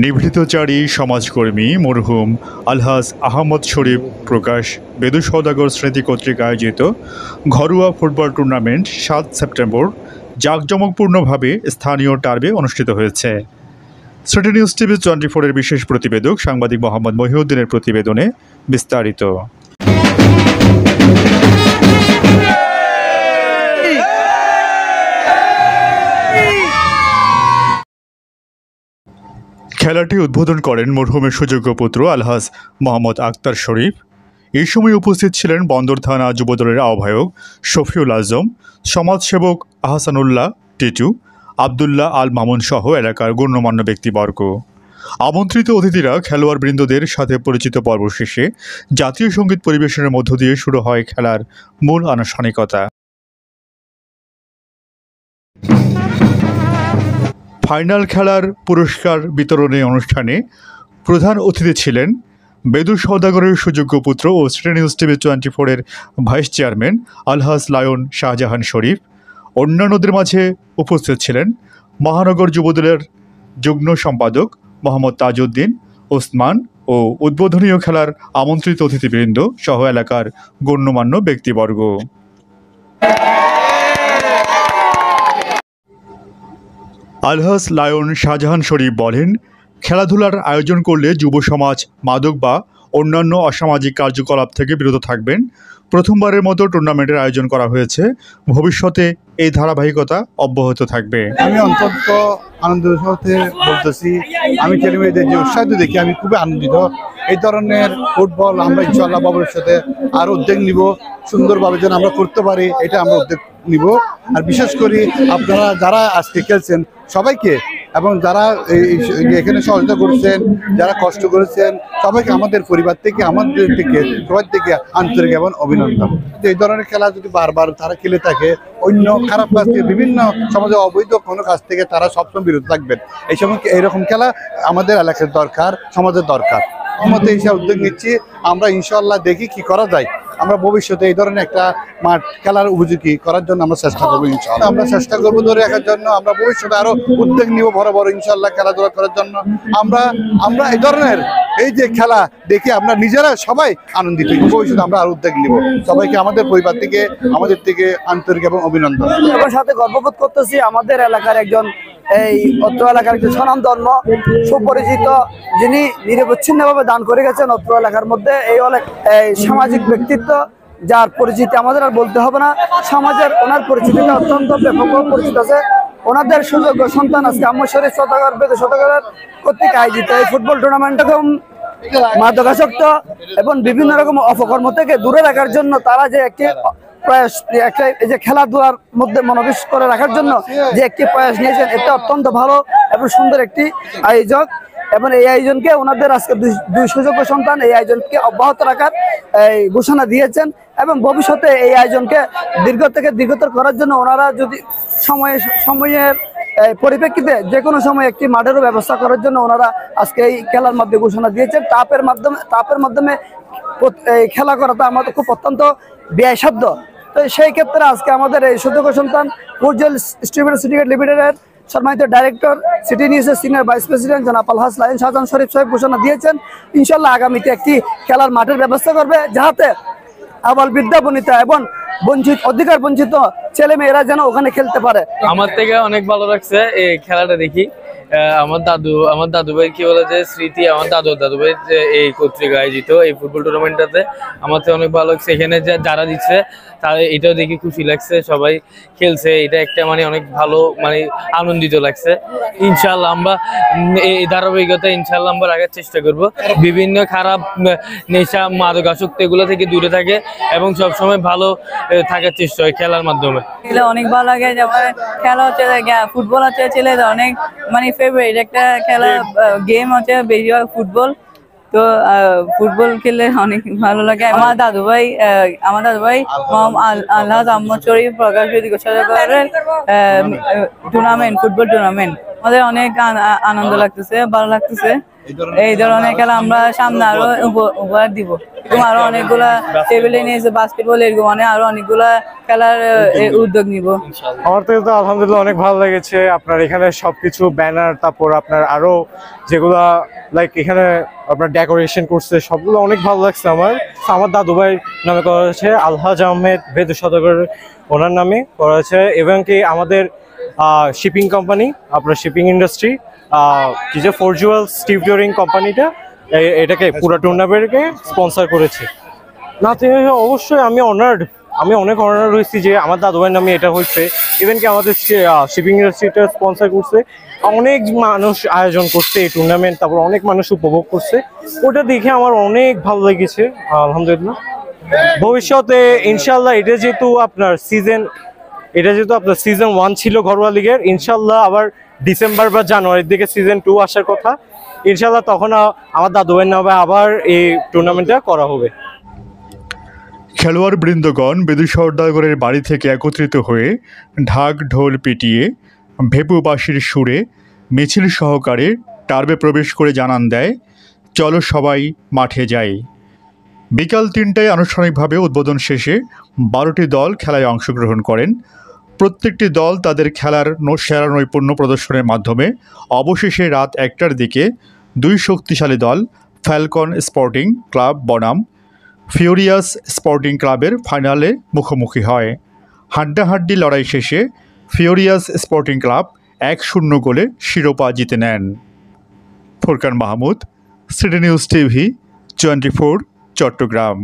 নিভৃতচারী সমাজকর্মী মরহুম আলহাজ আহমদ শরীফ প্রকাশ বেদু সওদাগর স্মৃতি কর্তৃক আয়োজিত ঘরোয়া ফুটবল টুর্নামেন্ট ৭ সেপ্টেম্বর জাঁকজমকপূর্ণভাবে স্থানীয় টার্বে অনুষ্ঠিত হয়েছে। সিটি নিউজ টিভি 24-এর বিশেষ প্রতিবেদক সাংবাদিক মোহাম্মদ মহিউদ্দিনের প্রতিবেদনে বিস্তারিত। খেলাটি উদ্বোধন করেন মরহুমের সুযোগ্য পুত্র আলহাজ মোহাম্মদ আক্তার শরীফ। এই সময় উপস্থিত ছিলেন বন্দর থানা যুবদলের আহ্বায়ক শফিউল আজম, সমাজসেবক আহসানুল্লাহ টিটু, আবদুল্লাহ আল মামুন সহ এলাকার গণ্যমান্য ব্যক্তিবর্গ। আমন্ত্রিত অতিথিরা খেলোয়াড়বৃন্দদের সাথে পরিচিত পর্ব শেষে জাতীয় সঙ্গীত পরিবেশনের মধ্য দিয়ে শুরু হয় খেলার মূল আনুষ্ঠানিকতা। ফাইনাল খেলার পুরস্কার বিতরণী অনুষ্ঠানে প্রধান অতিথি ছিলেন বেদু সওদাগরের সুযোগ্য পুত্র ও সিটি নিউজ টিভি 24-এর ভাইস চেয়ারম্যান আলহাজ লায়ন শাহজাহান শরীফ। অন্যান্যদের মাঝে উপস্থিত ছিলেন মহানগর যুবদলের যুগ্ম সম্পাদক মোহাম্মদ তাজউদ্দিন ওসমান ও উদ্বোধনীয় খেলার আমন্ত্রিত অতিথিবৃন্দ সহ এলাকার গণ্যমান্য ব্যক্তিবর্গ। আলহাজ লায়ন শাহজাহান শরীফ বলেন, খেলাধুলার আয়োজন করলে যুব সমাজ মাদক বা অন্যান্য অসামাজিক কার্যকলাপ থেকে বিরত থাকবেন। প্রথমবারের মতো টুর্নামেন্টের আয়োজন করা হয়েছে, ভবিষ্যতে এই ধারাবাহিকতা অব্যাহত থাকবে। আমি অন্তত আনন্দের সাথে বলতেছি, আমি ছেলেমেয়েদের যে উৎসাহ দেখি আমি খুবই আনন্দিত। এই ধরনের ফুটবল আমরা ইনশাআল্লাহ ভবিষ্যতে আরও উদ্যোগ নিব, সুন্দরভাবে যেন আমরা করতে পারি এটা আমরা উদ্যোগ নিব। আর বিশেষ করে আপনারা যারা আজকে খেলছেন সবাইকে এবং যারা এখানে সহযোগিতা করছেন, যারা কষ্ট করেছেন সবাইকে আমাদের পরিবার থেকে আমাদের থেকে সবার থেকে আন্তরিক এবং অভিনন্দন। এই ধরনের খেলা যদি বারবার তারা খেলে থাকে, অন্য খারাপ কাজ থেকে বিভিন্ন সমাজে অবৈধ কোনো কাজ থেকে তারা সবসময় বিরত থাকবেন। এই সময় এইরকম খেলা আমাদের এলাকার দরকার, সমাজের দরকার। আমাদের এই উদ্যোগ নিচ্ছি, আমরা ইনশাআল্লাহ দেখি কি করা যায়। আমরা ভবিষ্যতে এই ধরনের একটা মাঠ খেলার উপযোগী করার জন্য আমরা চেষ্টা করবো ইনশাআল্লাহ। আমরা চেষ্টা করবো ধরে রাখার জন্য, আমরা ভবিষ্যতে আরো উদ্যোগ নিব বড় বড় ইনশাআল্লাহ খেলাধুলা করার জন্য। আমরা এই ধরনের এই যে খেলা দেখে আমরা নিজেরা সবাই আনন্দিত, ভবিষ্যতে আমরা আরো উদ্যোগ নিব। সবাইকে আমাদের পরিবার থেকে আমাদের থেকে আন্তরিক এবং অভিনন্দন। এবং সাথে গর্ববোধ করতেছি আমাদের এলাকার একজন এই অত্র এলাকার একজন স্বনামধন্য সুপরিচিত, যিনি নিরবচ্ছিন্নভাবে দান করে গেছেন অত্র এলাকার মধ্যে। এই সামাজিক ব্যক্তিত্ব যার পরিচিতি আমাদের আর বলতে হবে না, সমাজের ওনার পরিচিতিটা অত্যন্ত ব্যাপকভাবে পরিচিত আছে। ওনাদের সুযোগ্য সন্তান আজকে আহমদ শরীফ সওদাগর বেদু সওদাগরের কর্তৃক আয়োজিত এই ফুটবল টুর্নামেন্টকে মাদকাসক্ত এবং বিভিন্ন রকম অপকর্ম থেকে দূরে রাখার জন্য তারা যে একটি প্রয়াস, এই যে খেলাধুলার মধ্যে মনোনিবেশ করে রাখার জন্য যে একটি প্রয়াস নিয়েছেন, এটা অত্যন্ত ভালো এবং সুন্দর একটি আয়োজক। এবং এই আয়োজনকে ওনাদের আজকে দুই সুযোগ্য সন্তান এই আয়োজনকে অব্যাহত রাখার ঘোষণা দিয়েছেন এবং ভবিষ্যতে এই আয়োজনকে দীর্ঘতর করার জন্য ওনারা যদি সময়ের পরিপ্রেক্ষিতে যে কোনো সময় একটি মাঠেরও ব্যবস্থা করার জন্য ওনারা আজকে এই খেলার মধ্যে ঘোষণা দিয়েছেন। টাপের মাধ্যমে এই খেলা করাটা আমাদের খুব অত্যন্ত ব্যয়সাধ্য। তো সেই ক্ষেত্রে আজকে আমাদের এই সুযোগ্য সন্তান পূর্জল ডিস্ট্রিবিউটর সিন্ডিকেট লিমিটেডের সম্মানিত ডাইরেক্টর, সিটি নিউজের সিনিয়র ভাইস প্রেসিডেন্ট জনাব আলহাজ লায়ন শাহজাহান শরীফ সাহেব ঘোষণা দিয়েছেন ইনশাল্লাহ আগামীতে একটি খেলার মাঠের ব্যবস্থা করবে, যাহাতে আবাল বৃদ্ধা বনিতা এবং অধিকার বঞ্চিত ছেলে মেয়েরা যেন ওখানে খেলতে পারে। আমার থেকে অনেক ভালো লাগছে এই খেলাটা দেখি। আমার দাদু ভাই কি বলে যে স্মৃতি, আমার দাদু ভাই এই কর্তৃক আয়োজিত এই ফুটবল টুর্নামেন্টটাতে আমার থেকে অনেক ভালো লাগছে। এখানে যারা দিচ্ছে তারা এটাও দেখে খুশি লাগছে, সবাই খেলছে, এটা একটা মানে অনেক ভালো মানে আনন্দিত লাগছে। ইনশাল্লাহ আমরা এই ধারাবাহিকতা ইনশাল্লাহ আমরা রাখার চেষ্টা করব। বিভিন্ন খারাপ নেশা মাদকাসক্তি এগুলো থেকে দূরে থাকে এবং সবসময় ভালো থাকার চেষ্টা হয় খেলার মাধ্যমে। অনেক ভালো লাগে, যেমন খেলা হচ্ছে ফুটবল হচ্ছে ছেলেদের অনেক মানে ফেভারিট একটা খেলা গেম হচ্ছে বেশিরভাগ ফুটবল। তো ফুটবল খেললে অনেক ভালো লাগে। আমার দাদু ভাই আলহাজ আহমদ শরীফ প্রকাশ বেদু সওদাগরের টুর্নামেন্ট, ফুটবল টুর্নামেন্ট আমাদের অনেক আনন্দ লাগতেছে, ভালো লাগতেছে। এই ধরনের খেলা আমরা সামনে আরো উপহার দিব। এরকম আরো অনেকগুলা টেবিল টেনিস, বাস্কেটবল এরকম আরো অনেকগুলা খেলার উদ্যোগ নিব। আমার থেকে তো আলহামদুলিল্লাহ অনেক ভালো লেগেছে। আপনার এখানে সবকিছু ব্যানার, তারপর আপনার আরো যেগুলা লাইক এখানে আপনার ডেকোরেশন করছে সবগুলো অনেক ভালো লাগছে আমার দাদু ভাই নামে করা হয়েছে, আলহাজ আহমেদ বেদু সওদাগর ওনার নামে করা হয়েছে। এবং কি আমাদের শিপিং কোম্পানি, আপনার শিপিং ইন্ডাস্ট্রি কি যে ফরজুয়াল স্টিভ ডিওরিং কোম্পানিটা এটাকে পুরো টুর্নামেন্টকে স্পন্সর করেছে। না অবশ্যই আমি অনেক অনার্ড হয়েছি যে আমার দাদু ভাইয়ের নামে এটা হয়েছে। ইভেন কি আমাদের শিপিং ইন্ডাস্ট্রিটা স্পন্সর করছে, অনেক মানুষ আয়োজন করছে এই টুর্নামেন্ট, তারপর অনেক মানুষ উপভোগ করছে। ওটা দেখে আমার অনেক ভালো লেগেছে আলহামদুলিল্লাহ। ভবিষ্যতে ইনশাল্লাহ এটা যেহেতু আপনার সিজন 1 ছিল ঘরোয়া লিগের, ইনশাল্লাহ আবার ডিসেম্বর বা জানুয়ারির দিকে সিজন 2 আসার কথা। ইনশাল্লাহ তখন আমার দাদু ভাইয়ের নামে আবার এই টুর্নামেন্টটা করা হবে। খেলোয়াড় বৃন্দগণ বেদু সওদাগরের বাড়ি থেকে একত্রিত হয়ে ঢাক ঢোল পিটিয়ে ভেপুবাসীর সুরে মিছিল সহকারে টার্বে প্রবেশ করে জানান দেয়, চলো সবাই মাঠে যাই। বিকাল 3টায় আনুষ্ঠানিকভাবে উদ্বোধন শেষে 12টি দল খেলায় অংশগ্রহণ করেন। প্রত্যেকটি দল তাদের খেলার সেরা নৈপুণ্য প্রদর্শনের মাধ্যমে অবশেষে রাত 1টার দিকে 2 শক্তিশালী দল ফ্যালকন স্পোর্টিং ক্লাব বনাম ফিউরিয়াস স্পোর্টিং ক্লাবের ফাইনালে মুখোমুখি হয়। হাড্ডাহাড্ডি লড়াই শেষে ফিউরিয়াস স্পোর্টিং ক্লাব 1-0 গোলে শিরোপা জিতে নেন। Furkan Mahmud, city news TV, 24, Chittagong.